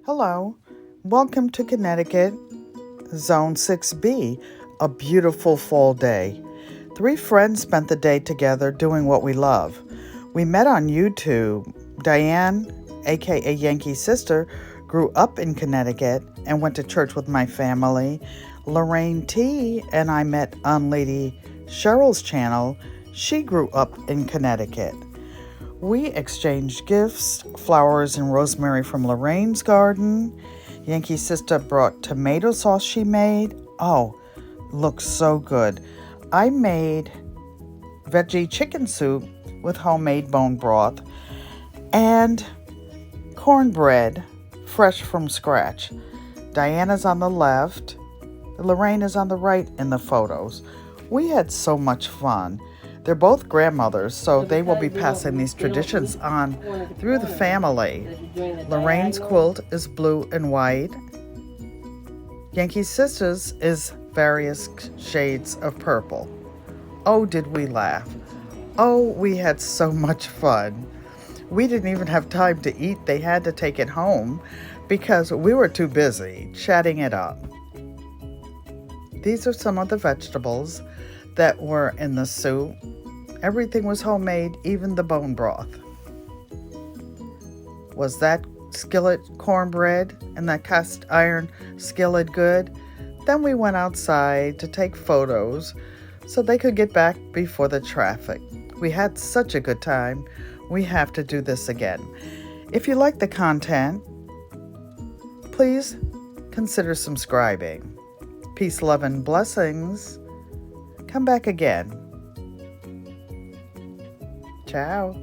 Hello, welcome to Connecticut, Zone 6B, a beautiful fall day. 3 friends spent the day together doing what we love. We met on YouTube. Diane, aka Yankee's sister, grew up in Connecticut and went to church with my family. Lorraine T. and I met on Lady Cheryl's channel. She grew up in Connecticut. We exchanged gifts, flowers and rosemary from Lorraine's garden. Yankee's sister brought tomato sauce she made. Oh, looks so good. I made veggie chicken soup with homemade bone broth and cornbread fresh from scratch. Diana's on the left. Lorraine is on the right in the photos. We had so much fun. They're both grandmothers, so they will be passing these traditions on through the family. Lorraine's quilt is blue and white. Yankee's sister's is various shades of purple. Oh, did we laugh. Oh, we had so much fun. We didn't even have time to eat. They had to take it home because we were too busy chatting it up. These are some of the vegetables that were in the soup. Everything was homemade, even the bone broth. Was that skillet cornbread and that cast iron skillet good? Then we went outside to take photos so they could get back before the traffic. We had such a good time. We have to do this again. If you like the content, please consider subscribing. Peace, love, and blessings. Come back again. Ciao.